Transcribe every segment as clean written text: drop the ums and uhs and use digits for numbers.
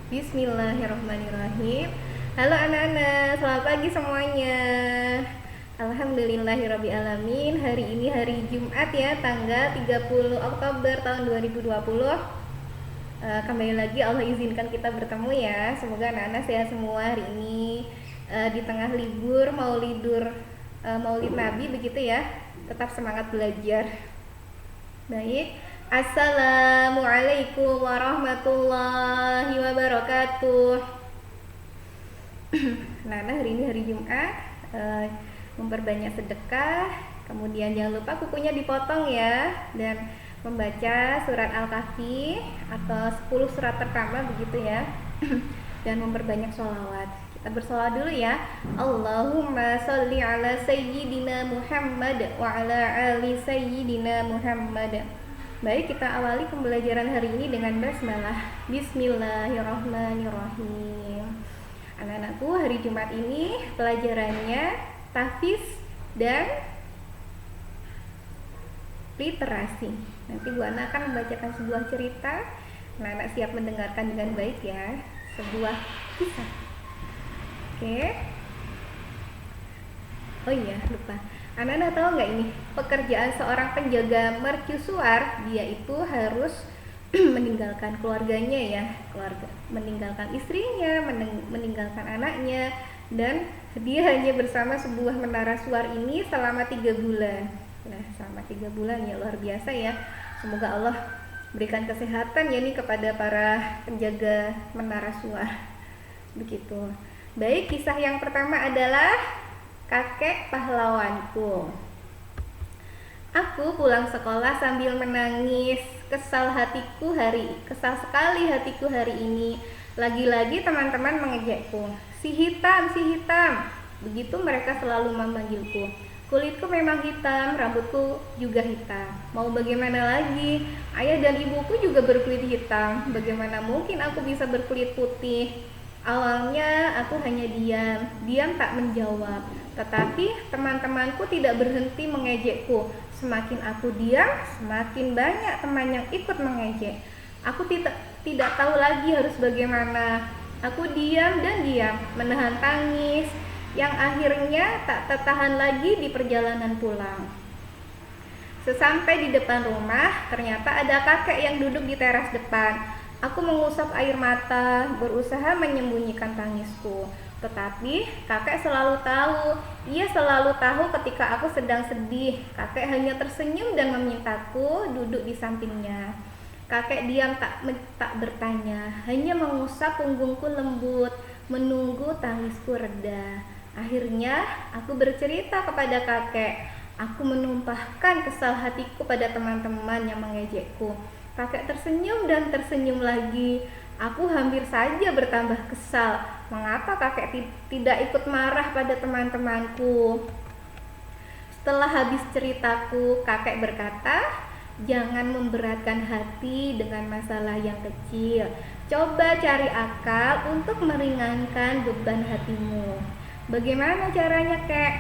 Bismillahirrahmanirrahim. Halo anak-anak, selamat pagi semuanya. Alhamdulillahirrabbilalamin. Hari ini hari Jumat ya, tanggal 30 Oktober tahun 2020. Kembali lagi Allah izinkan kita bertemu ya. Semoga anak-anak sehat semua hari ini. Di tengah libur Maulid Nabi begitu ya. Tetap semangat belajar. Baik. Assalamualaikum warahmatullahi wabarakatuh. Nah, hari ini hari Jumat, memperbanyak sedekah. Kemudian jangan lupa kukunya dipotong ya, dan membaca surat Al-Kahfi atau 10 surat pertama begitu ya. Dan memperbanyak sholawat. Kita bersolawat dulu ya. Allahumma sholli ala sayyidina Muhammad wa ala ali sayyidina Muhammad. Baik, kita awali pembelajaran hari ini dengan basmalah. Bismillahirrahmanirrahim. Anak-anakku, hari Jumat ini pelajarannya tahfiz dan literasi. Nanti Bu Ana akan membacakan sebuah cerita. Anak-anak siap mendengarkan dengan baik ya. Sebuah kisah. Oke. Oh iya, lupa. Anak-anak tahu nggak ini, pekerjaan seorang penjaga mercusuar, dia itu harus meninggalkan keluarganya ya, meninggalkan istrinya, meninggalkan anaknya, dan dia hanya bersama sebuah menara suar ini selama 3 bulan. Nah, selama 3 bulan ya, luar biasa ya. Semoga Allah berikan kesehatan ya nih kepada para penjaga menara suar. Begitu. Baik, kisah yang pertama adalah kakek pahlawanku. Aku pulang sekolah sambil menangis. Kesal sekali hatiku hari ini. Lagi-lagi teman-teman mengejekku. Si hitam, si hitam. Begitu mereka selalu memanggilku. Kulitku memang hitam, rambutku juga hitam. Mau bagaimana lagi? Ayah dan ibuku juga berkulit hitam. Bagaimana mungkin aku bisa berkulit putih? Awalnya aku hanya diam tak menjawab. Tetapi teman-temanku tidak berhenti mengejekku. Semakin aku diam, semakin banyak teman yang ikut mengejek. Aku tidak tahu lagi harus bagaimana. Aku diam dan diam, menahan tangis yang akhirnya tak tertahan lagi di perjalanan pulang. Sesampai di depan rumah, ternyata ada kakek yang duduk di teras depan. Aku mengusap air mata, berusaha menyembunyikan tangisku. Tetapi kakek selalu tahu. Ia selalu tahu ketika aku sedang sedih. Kakek hanya tersenyum dan memintaku duduk di sampingnya. Kakek diam tak bertanya, hanya mengusap punggungku lembut, menunggu tangisku reda. Akhirnya aku bercerita kepada kakek. Aku menumpahkan kesal hatiku pada teman-teman yang mengejekku. Kakek tersenyum dan tersenyum lagi. Aku hampir saja bertambah kesal. Mengapa kakek tidak ikut marah pada teman-temanku? Setelah habis ceritaku, kakek berkata, jangan memberatkan hati dengan masalah yang kecil. Coba cari akal untuk meringankan beban hatimu. Bagaimana caranya, Kek?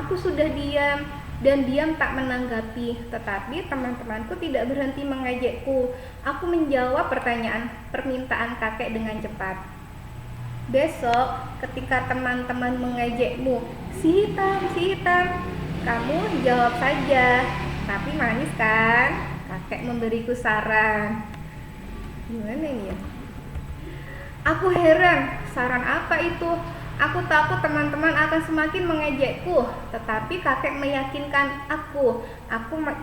Aku sudah diam dan diam tak menanggapi, tetapi teman-temanku tidak berhenti mengejekku. Aku menjawab permintaan kakek dengan cepat. Besok ketika teman-teman mengejekmu, si hitam, kamu jawab saja, tapi manis kan? Kakek memberiku saran. Gimana ini ya? Aku heran, saran apa itu? Aku takut teman-teman akan semakin mengejekku, tetapi kakek meyakinkan aku.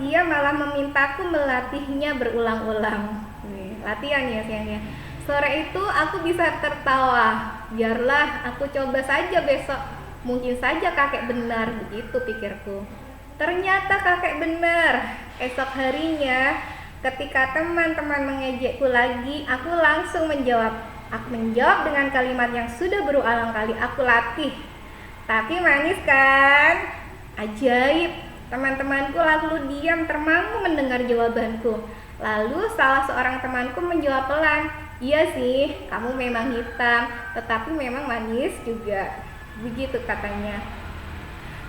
Ia malah memintaku melatihnya berulang-ulang. Latihan ya sayangnya. Sore itu aku bisa tertawa. Biarlah aku coba saja besok. Mungkin saja kakek benar, begitu pikirku. Ternyata kakek benar. Esok harinya, ketika teman-teman mengejekku lagi, aku langsung menjawab. Aku menjawab dengan kalimat yang sudah berulang kali aku latih. Tapi manis kan? Ajaib. Teman-temanku lalu diam termangu mendengar jawabanku. Lalu salah seorang temanku menjawab pelan, iya sih, kamu memang hitam, tetapi memang manis juga. Begitu katanya.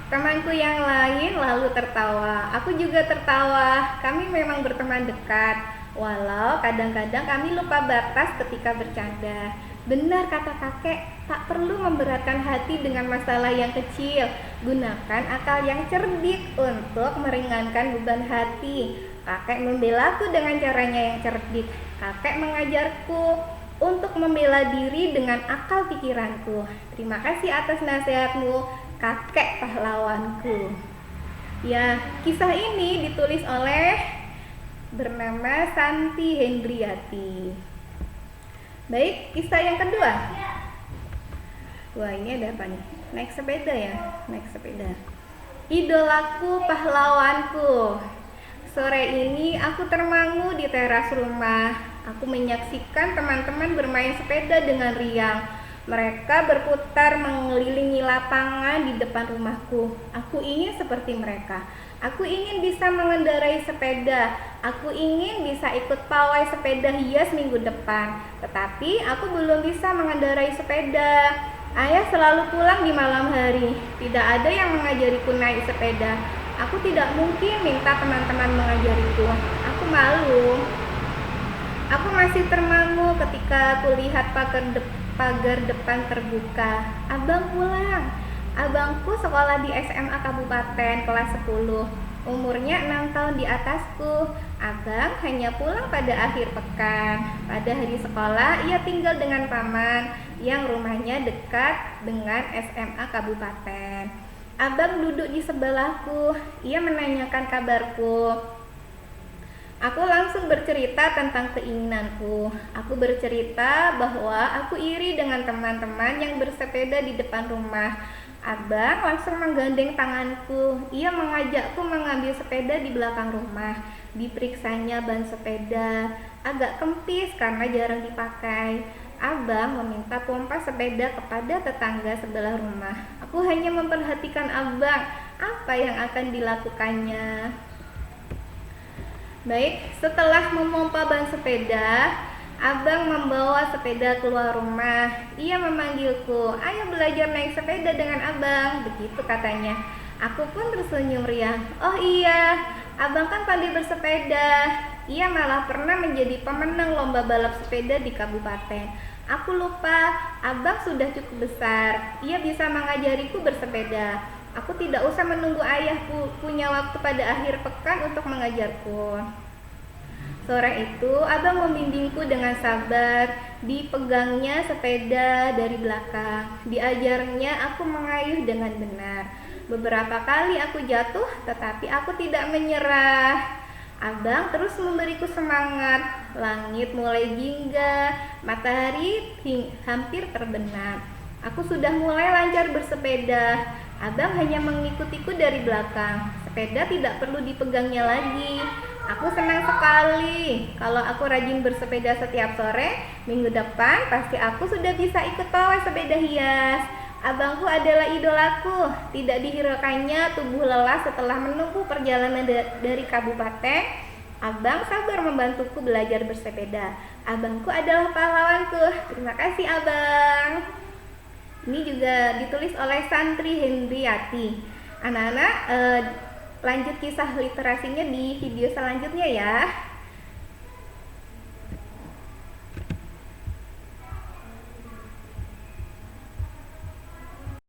Temanku yang lain lalu tertawa. Aku juga tertawa. Kami memang berteman dekat. Walau kadang-kadang kami lupa batas ketika bercanda. Benar kata kakek, tak perlu memberatkan hati dengan masalah yang kecil. Gunakan akal yang cerdik untuk meringankan beban hati. Kakek membelaku dengan caranya yang cerdik. Kakek mengajarku untuk membela diri dengan akal pikiranku. Terima kasih atas nasihatmu, kakek pahlawanku. Ya, kisah ini ditulis oleh bernama Santi Hendriati. Baik, kisah yang kedua. Wah, ini ada apa nih? Naik sepeda ya, naik sepeda. Idolaku pahlawanku. Sore ini aku termangu di teras rumah. Aku menyaksikan teman-teman bermain sepeda dengan riang. Mereka berputar mengelilingi lapangan di depan rumahku. Aku ingin seperti mereka. Aku ingin bisa mengendarai sepeda. Aku ingin bisa ikut pawai sepeda hias minggu depan. Tetapi aku belum bisa mengendarai sepeda. Ayah selalu pulang di malam hari. Tidak ada yang mengajariku naik sepeda. Aku tidak mungkin minta teman-teman mengajariku. Aku malu. Aku masih termangu ketika kulihat pagar depan terbuka. Abang pulang. Abangku sekolah di SMA Kabupaten kelas 10. Umurnya 6 tahun di atasku. Abang hanya pulang pada akhir pekan. Pada hari sekolah ia tinggal dengan paman yang rumahnya dekat dengan SMA Kabupaten. Abang duduk di sebelahku. Ia menanyakan kabarku. Aku langsung bercerita tentang keinginanku. Aku bercerita bahwa aku iri dengan teman-teman yang bersepeda di depan rumah. Abang langsung menggandeng tanganku. Ia mengajakku mengambil sepeda di belakang rumah. Diperiksanya ban sepeda. Agak kempis karena jarang dipakai. Abang meminta pompa sepeda kepada tetangga sebelah rumah. Aku hanya memperhatikan abang. Apa yang akan dilakukannya? Baik, setelah memompa ban sepeda, abang membawa sepeda keluar rumah. Ia memanggilku, ayo belajar naik sepeda dengan abang, begitu katanya. Aku pun tersenyum riang. Oh iya, abang kan pandai bersepeda. Ia malah pernah menjadi pemenang lomba balap sepeda di kabupaten. Aku lupa, abang sudah cukup besar. Ia bisa mengajariku bersepeda. Aku tidak usah menunggu ayahku punya waktu pada akhir pekan untuk mengajarku. Sore itu, abang membimbingku dengan sabar. Dipegangnya sepeda dari belakang. Diajarnya aku mengayuh dengan benar. Beberapa kali aku jatuh, tetapi aku tidak menyerah. Abang terus memberiku semangat. Langit mulai jingga, matahari hampir terbenam. Aku sudah mulai lancar bersepeda. Abang hanya mengikutiku dari belakang. Sepeda tidak perlu dipegangnya lagi. Aku senang sekali. Kalau aku rajin bersepeda setiap sore, minggu depan pasti aku sudah bisa ikut pawai sepeda hias. Abangku adalah idolaku. Tidak dihiraukannya tubuh lelah setelah menempuh perjalanan dari kabupaten. Abang sabar membantuku belajar bersepeda. Abangku adalah pahlawanku. Terima kasih abang. Ini juga ditulis oleh Santi Hendriati. Anak-anak, lanjut kisah literasinya di video selanjutnya ya.